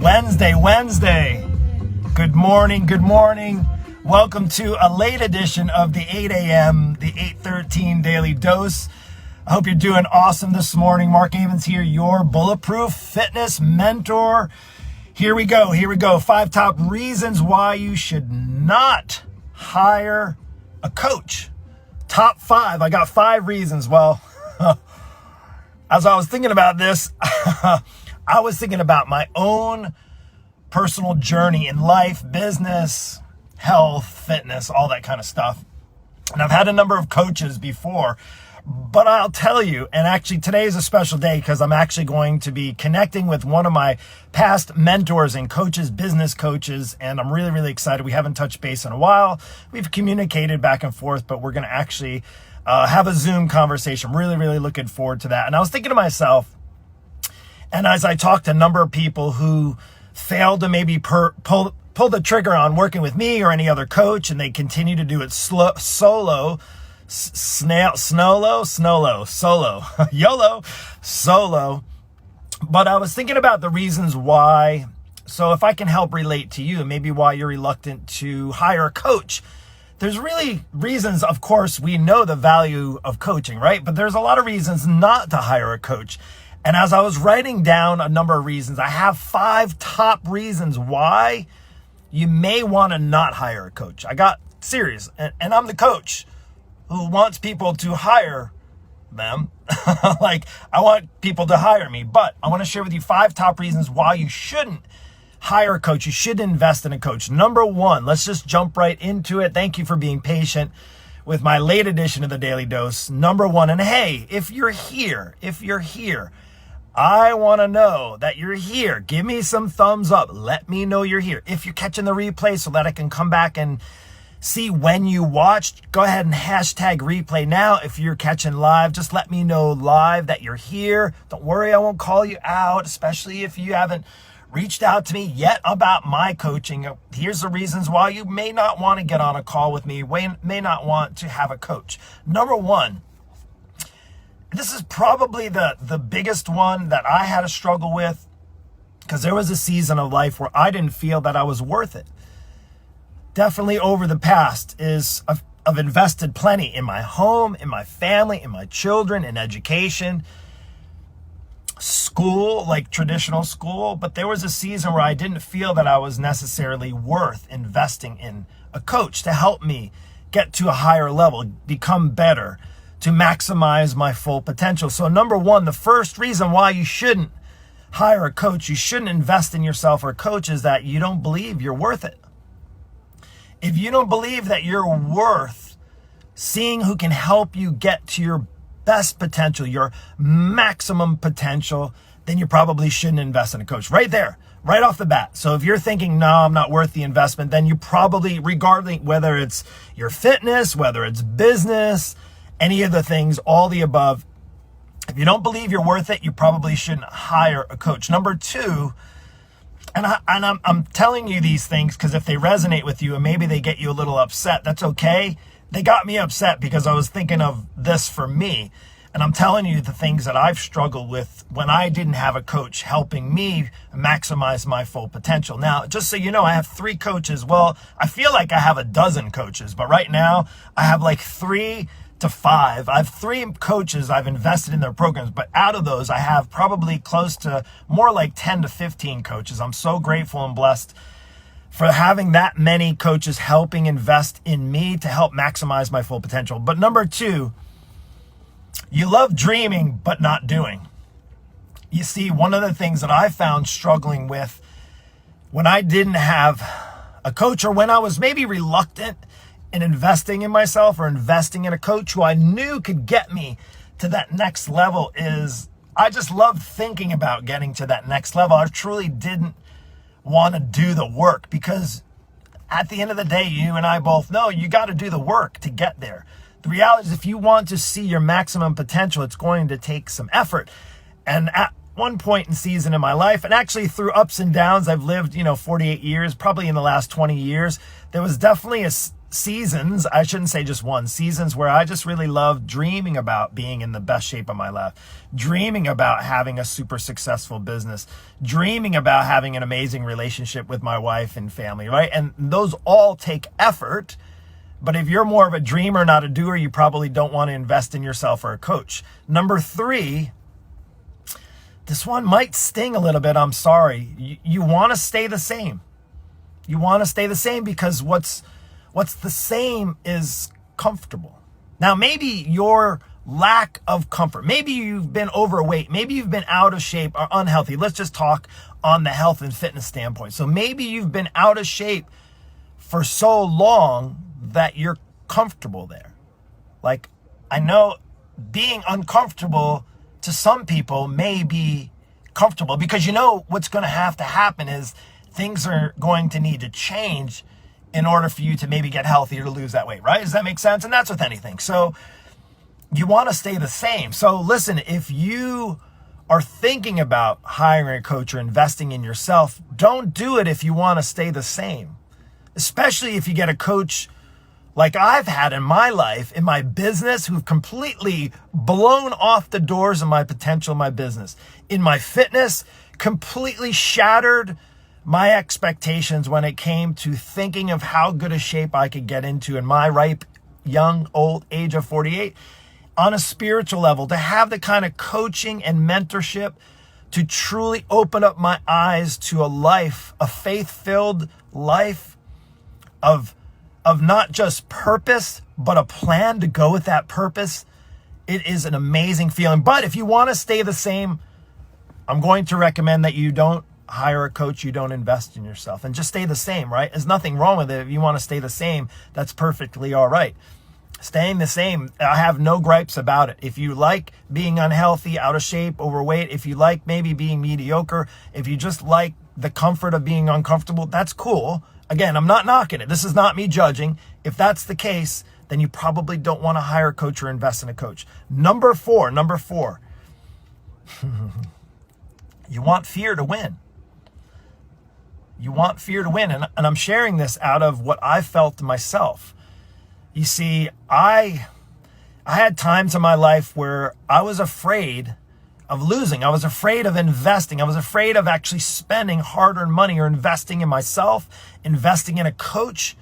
Wednesday. Good morning. Welcome to a late edition of the 8 a.m., the 8:13 Daily Dose. I hope you're doing awesome this morning. Mark Avens here, your Bulletproof Fitness mentor. Here we go. 5 top reasons why you should not hire a coach. Top 5. I got 5 reasons. Well, as I was thinking about this, I was thinking about my own personal journey in life, business, health, fitness, all that kind of stuff. And I've had a number of coaches before, but I'll tell you, and actually today is a special day because I'm actually going to be connecting with one of my past mentors and coaches, business coaches, and I'm really, really excited. We haven't touched base in a while. We've communicated back and forth, but we're going to actually have a Zoom conversation. Really, really looking forward to that. And I was thinking to myself, and as I talked to a number of people who failed to maybe pull the trigger on working with me or any other coach, and they continue to do it solo, solo. But I was thinking about the reasons why. So if I can help relate to you, maybe why you're reluctant to hire a coach. There's really reasons, of course, we know the value of coaching, right? But there's a lot of reasons not to hire a coach. And as I was writing down a number of reasons, I have 5 top reasons why you may want to not hire a coach. I got serious, and I'm the coach who wants people to hire them. Like, I want people to hire me, but I want to share with you 5 top reasons why you shouldn't hire a coach. You should invest in a coach. Number 1, let's just jump right into it. Thank you for being patient with my late edition of the Daily Dose. Number 1, and hey, if you're here, I want to know that you're here. Give me some thumbs up. Let me know you're here. If you're catching the replay so that I can come back and see when you watched, go ahead and hashtag replay now. If you're catching live, just let me know live that you're here. Don't worry, I won't call you out, especially if you haven't reached out to me yet about my coaching. Here's the reasons why you may not want to get on a call with me, may not want to have a coach. Number 1, this is probably the biggest one that I had a struggle with, because there was a season of life where I didn't feel that I was worth it. Definitely over the past is I've invested plenty in my home, in my family, in my children, in education, school, like traditional school. But there was a season where I didn't feel that I was necessarily worth investing in a coach to help me get to a higher level, become better, to maximize my full potential. So number 1, the first reason why you shouldn't hire a coach, you shouldn't invest in yourself or a coach, is that you don't believe you're worth it. If you don't believe that you're worth seeing who can help you get to your best potential, your maximum potential, then you probably shouldn't invest in a coach. Right there, right off the bat. So if you're thinking, no, I'm not worth the investment, then you probably, regardless whether it's your fitness, whether it's business, any of the things, all the above, if you don't believe you're worth it, you probably shouldn't hire a coach. Number 2, and I'm telling you these things because if they resonate with you and maybe they get you a little upset, that's okay. They got me upset because I was thinking of this for me. And I'm telling you the things that I've struggled with when I didn't have a coach helping me maximize my full potential. Now, just so you know, I have 3 coaches. Well, I feel like I have a dozen coaches, but right now I have like 3 to 5. I have 3 coaches I've invested in their programs, but out of those, I have probably close to more like 10 to 15 coaches. I'm so grateful and blessed for having that many coaches helping invest in me to help maximize my full potential. But number 2, you love dreaming, but not doing. You see, one of the things that I found struggling with when I didn't have a coach, or when I was maybe reluctant in investing in myself or investing in a coach who I knew could get me to that next level, is I just loved thinking about getting to that next level. I truly didn't want to do the work, because at the end of the day, you and I both know you got to do the work to get there. The reality is, if you want to see your maximum potential, it's going to take some effort. And at one point in season in my life, and actually through ups and downs, I've lived, 48 years, probably in the last 20 years, there was definitely a seasons, I shouldn't say just one, seasons where I just really love dreaming about being in the best shape of my life, dreaming about having a super successful business, dreaming about having an amazing relationship with my wife and family, right? And those all take effort. But if you're more of a dreamer, not a doer, you probably don't want to invest in yourself or a coach. Number 3, this one might sting a little bit. I'm sorry. You want to stay the same. You want to stay the same because what's the same is comfortable. Now, maybe your lack of comfort, maybe you've been overweight, maybe you've been out of shape or unhealthy. Let's just talk on the health and fitness standpoint. So maybe you've been out of shape for so long that you're comfortable there. Like, I know being uncomfortable to some people may be comfortable because you know what's going to have to happen is things are going to need to change in order for you to maybe get healthy or to lose that weight, right? Does that make sense? And that's with anything. So you want to stay the same. So listen, if you are thinking about hiring a coach or investing in yourself, don't do it if you want to stay the same, especially if you get a coach like I've had in my life, in my business, who've completely blown off the doors of my potential in my business. In my fitness, completely shattered my expectations when it came to thinking of how good a shape I could get into in my ripe, young, old age of 48. On a spiritual level, to have the kind of coaching and mentorship to truly open up my eyes to a life, a faith-filled life of not just purpose, but a plan to go with that purpose. It is an amazing feeling. But if you want to stay the same, I'm going to recommend that you don't hire a coach, you don't invest in yourself, and just stay the same, right? There's nothing wrong with it. If you want to stay the same, that's perfectly all right. Staying the same, I have no gripes about it. If you like being unhealthy, out of shape, overweight, if you like maybe being mediocre, if you just like the comfort of being uncomfortable, that's cool. Again, I'm not knocking it. This is not me judging. If that's the case, then you probably don't want to hire a coach or invest in a coach. Number four, you want fear to win. You want fear to win. And I'm sharing this out of what I felt myself. You see, I had times in my life where I was afraid of losing. I was afraid of investing. I was afraid of actually spending hard-earned money or investing in myself, investing in a coach,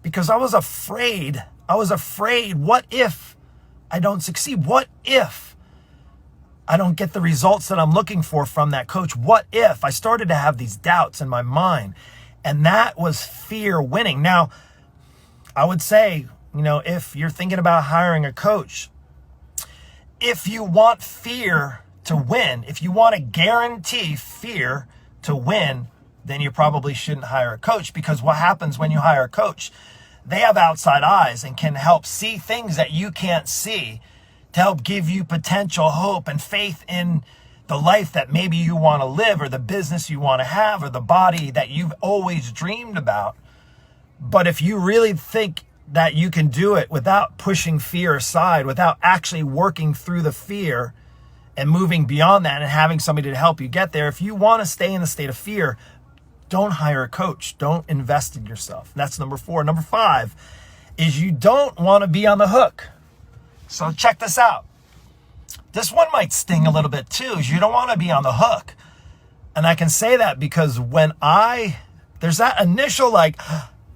because I was afraid. What if I don't succeed? What if I don't get the results that I'm looking for from that coach? What if? I started to have these doubts in my mind, and that was fear winning. Now, I would say, if you're thinking about hiring a coach, if you want fear to win, if you want to guarantee fear to win, then you probably shouldn't hire a coach, because what happens when you hire a coach? They have outside eyes and can help see things that you can't see, to help give you potential hope and faith in the life that maybe you want to live, or the business you want to have, or the body that you've always dreamed about. But if you really think that you can do it without pushing fear aside, without actually working through the fear and moving beyond that and having somebody to help you get there, if you want to stay in the state of fear, don't hire a coach. Don't invest in yourself. That's number 4. Number 5 is you don't want to be on the hook. So check this out. This one might sting a little bit too, is you don't want to be on the hook. And I can say that because there's that initial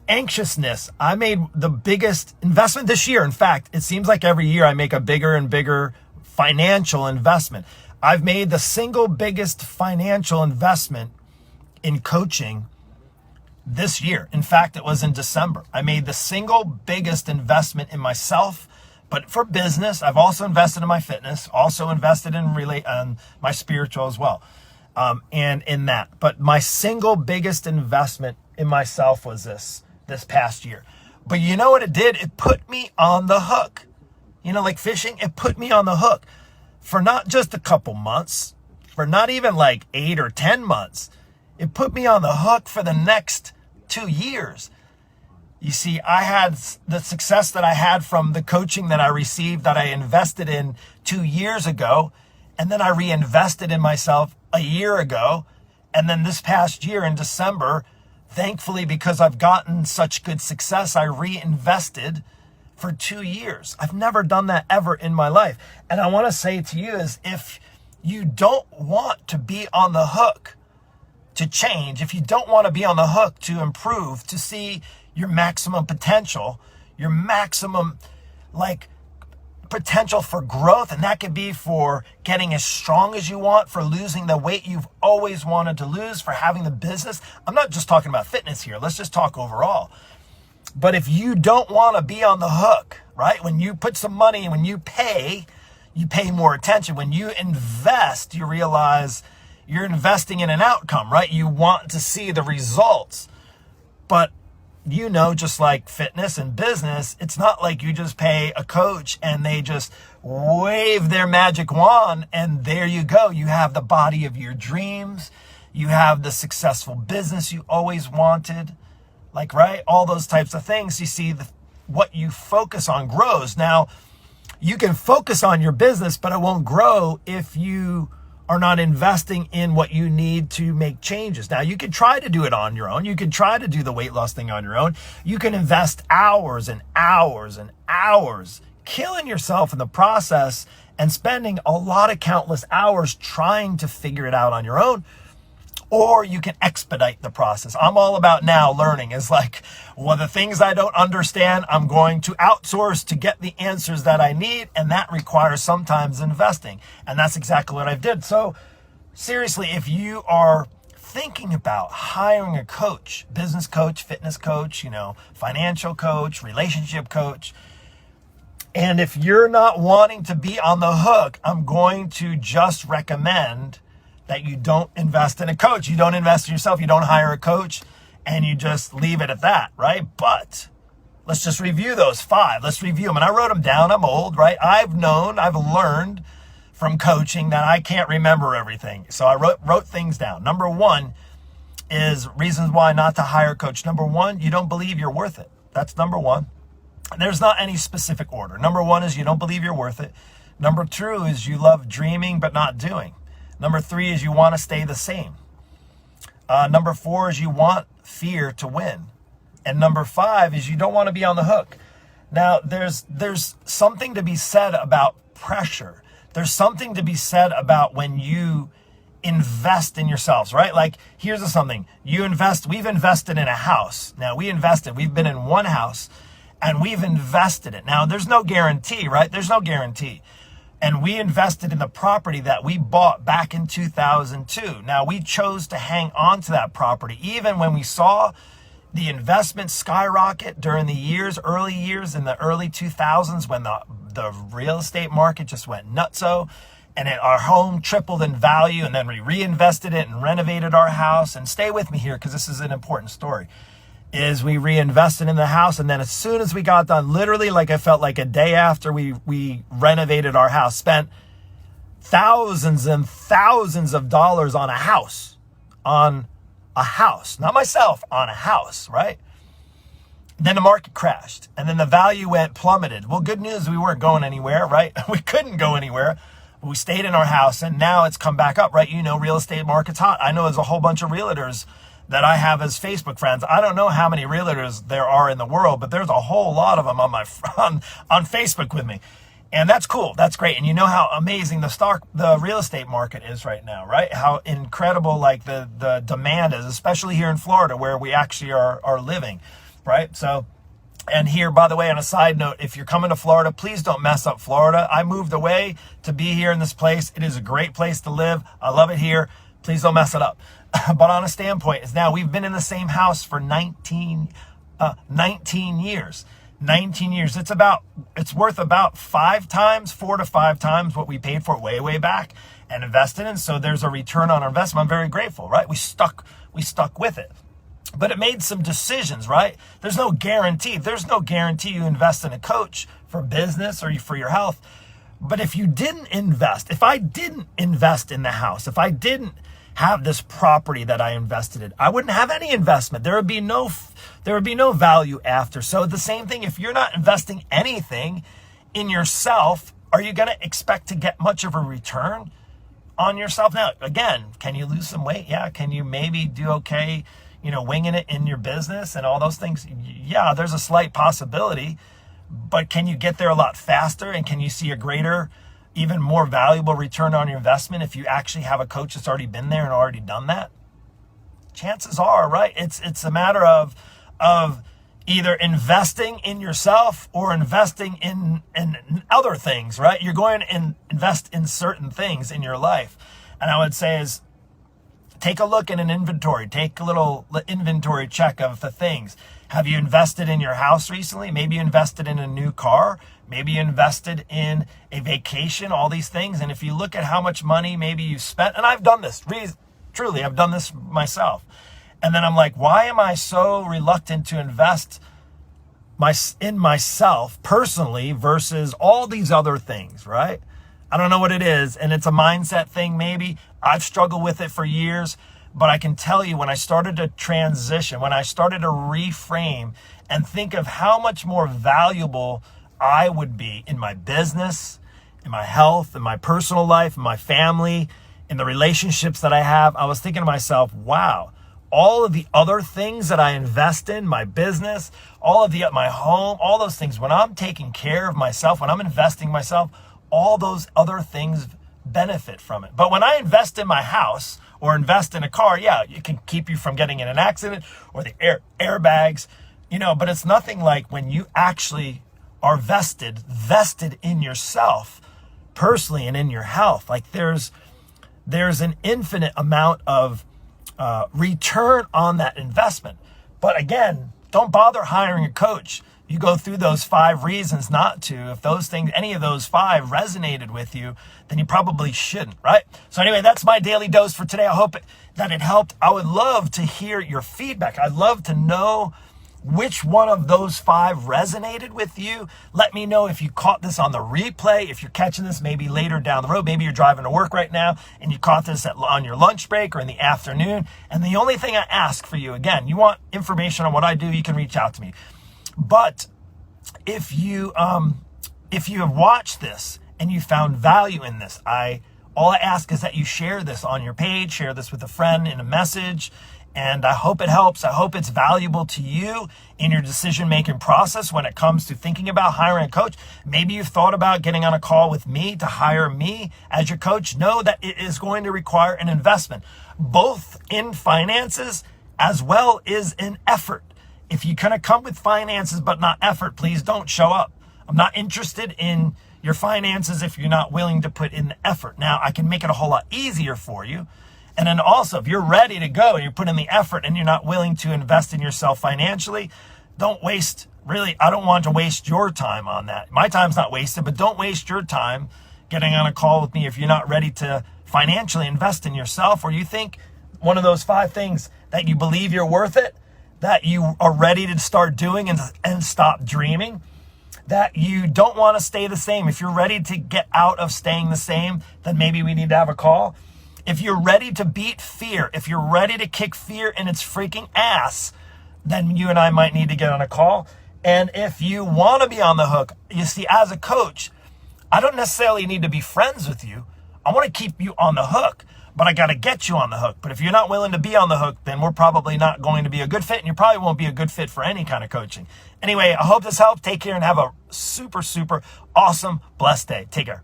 anxiousness. I made the biggest investment this year. In fact, it seems like every year I make a bigger and bigger financial investment. I've made the single biggest financial investment in coaching this year. In fact, it was in December. I made the single biggest investment in myself, but for business. I've also invested in my fitness, also invested in my spiritual as well, and in that. But my single biggest investment in myself was this past year. But you know what it did? It put me on the hook. Like fishing, it put me on the hook for not just a couple months, for not even 8 or 10 months. It put me on the hook for the next 2 years. You see, I had the success that I had from the coaching that I received, that I invested in 2 years ago, and then I reinvested in myself a year ago. And then this past year in December, Thankfully, because I've gotten such good success, I reinvested for 2 years. I've never done that ever in my life. And I want to say to you is, if you don't want to be on the hook to change, if you don't want to be on the hook to improve, to see your maximum potential, your maximum potential for growth, and that could be for getting as strong as you want, for losing the weight you've always wanted to lose, for having the business. I'm not just talking about fitness here. Let's just talk overall. But if you don't want to be on the hook, right? When you put some money, when you pay more attention. When you invest, you realize you're investing in an outcome, right? You want to see the results. But just like fitness and business, it's not like you just pay a coach and they just wave their magic wand and there you go. You have the body of your dreams. You have the successful business you always wanted. Right? All those types of things. You see, what you focus on grows. Now, you can focus on your business, but it won't grow if you are not investing in what you need to make changes. Now, you can try to do it on your own. You can try to do the weight loss thing on your own. You can invest hours and hours and hours, killing yourself in the process and spending a lot of countless hours trying to figure it out on your own. Or you can expedite the process. I'm all about now learning. It's the things I don't understand, I'm going to outsource to get the answers that I need. And that requires sometimes investing. And that's exactly what I did. So seriously, if you are thinking about hiring a coach, business coach, fitness coach, financial coach, relationship coach, and if you're not wanting to be on the hook, I'm going to just recommend that you don't invest in a coach. You don't invest in yourself. You don't hire a coach and you just leave it at that, right? But let's just review those 5. Let's review them. And I wrote them down. I'm old, right? I've learned from coaching that I can't remember everything. So I wrote things down. Number 1 is reasons why not to hire a coach. Number 1, you don't believe you're worth it. That's number 1. There's not any specific order. Number 1 is you don't believe you're worth it. Number 2 is you love dreaming but not doing. Number 3 is you want to stay the same. Number 4 is you want fear to win. And number 5 is you don't want to be on the hook. Now, there's something to be said about pressure. There's something to be said about when you invest in yourselves, right? Here's something. We've invested in a house. Now, we've been in one house and we've invested it. Now, there's no guarantee, right? There's no guarantee. And we invested in the property that we bought back in 2002. Now, we chose to hang on to that property, even when we saw the investment skyrocket during the early years in the early 2000s, when the real estate market just went nutso, and our home tripled in value, and then we reinvested it and renovated our house. And stay with me here, because this is an important story. Is we reinvested in the house, and then as soon as we got done, literally I felt like a day after we renovated our house, spent thousands and thousands of dollars on a house, not myself, on a house, right? Then the market crashed, and then the value plummeted. Well, good news, we weren't going anywhere, right? We couldn't go anywhere. We stayed in our house, and now it's come back up, right? Real estate market's hot. I know there's a whole bunch of realtors that I have as Facebook friends. I don't know how many realtors there are in the world, but there's a whole lot of them on Facebook with me. And that's cool. That's great. And you know how amazing the real estate market is right now, right? How incredible the demand is, especially here in Florida where we actually are living, right? So, and here, by the way, on a side note, if you're coming to Florida, please don't mess up Florida. I moved away to be here in this place. It is a great place to live. I love it here. Please don't mess it up. But on a standpoint is now we've been in the same house for 19 years. 19 years. It's worth about 4 to 5 times what we paid for it way back and invested in. So there's a return on our investment. I'm very grateful, right? We stuck with it. But it made some decisions, right? There's no guarantee. There's no guarantee you invest in a coach for business or for your health. But if you didn't invest, if I didn't invest in the house, if I didn't have this property that I invested in, I wouldn't have any investment. There would be no value after. So the same thing, if you're not investing anything in yourself, are you going to expect to get much of a return on yourself? Now, again, can you lose some weight? Yeah. Can you maybe do okay, winging it in your business and all those things? Yeah, there's a slight possibility, but can you get there a lot faster? And can you see a greater, even more valuable return on your investment if you actually have a coach that's already been there and already done that? Chances are, right? It's a matter of either investing in yourself or investing in other things, right? You're going to invest in certain things in your life. And I would say is take a look at an inventory. Take a little inventory check of the things. Have you invested in your house recently? Maybe you invested in a new car. Maybe you invested in a vacation, all these things. And if you look at how much money maybe you spent, and I've done this, truly, I've done this myself. And then I'm like, why am I so reluctant to invest in myself personally versus all these other things, right? I don't know what it is. And it's a mindset thing, maybe. I've struggled with it for years. But I can tell you, when I started to transition, when I started to reframe and think of how much more valuable I would be in my business, in my health, in my personal life, in my family, in the relationships that I have, I was thinking to myself, wow, all of the other things that I invest in, my business, my home, all those things, when I'm taking care of myself, when I'm investing in myself, all those other things benefit from it. But when I invest in my house or invest in a car, yeah, it can keep you from getting in an accident or the airbags, but it's nothing like when you actually are vested in yourself personally and in your health. Like there's an infinite amount of return on that investment. But again, don't bother hiring a coach. You go through those 5 reasons not to. If those things, any of those 5 resonated with you, then you probably shouldn't, right? So anyway, that's my daily dose for today. I hope that it helped. I would love to hear your feedback. I'd love to know which one of those 5 resonated with you. Let me know if you caught this on the replay, if you're catching this maybe later down the road. Maybe you're driving to work right now and you caught this on your lunch break or in the afternoon. And the only thing I ask for you, again, you want information on what I do, you can reach out to me. But if you have watched this and you found value in this, all I ask is that you share this on your page, share this with a friend in a message. And I hope it helps. I hope it's valuable to you in your decision-making process when it comes to thinking about hiring a coach. Maybe you've thought about getting on a call with me to hire me as your coach. Know that it is going to require an investment, both in finances as well as in effort. If you're going to come with finances but not effort, please don't show up. I'm not interested in your finances if you're not willing to put in the effort. Now, I can make it a whole lot easier for you. And then also, if you're ready to go and you're putting in the effort and you're not willing to invest in yourself financially, I don't want to waste your time on that. My time's not wasted, but don't waste your time getting on a call with me if you're not ready to financially invest in yourself, or you think one of those 5 things that you believe you're worth it, that you are ready to start doing and stop dreaming, that you don't want to stay the same. If you're ready to get out of staying the same, then maybe we need to have a call. If you're ready to beat fear, if you're ready to kick fear in its freaking ass, then you and I might need to get on a call. And if you want to be on the hook, you see, as a coach, I don't necessarily need to be friends with you. I want to keep you on the hook, but I got to get you on the hook. But if you're not willing to be on the hook, then we're probably not going to be a good fit, and you probably won't be a good fit for any kind of coaching. Anyway, I hope this helped. Take care and have a super, super awesome, blessed day. Take care.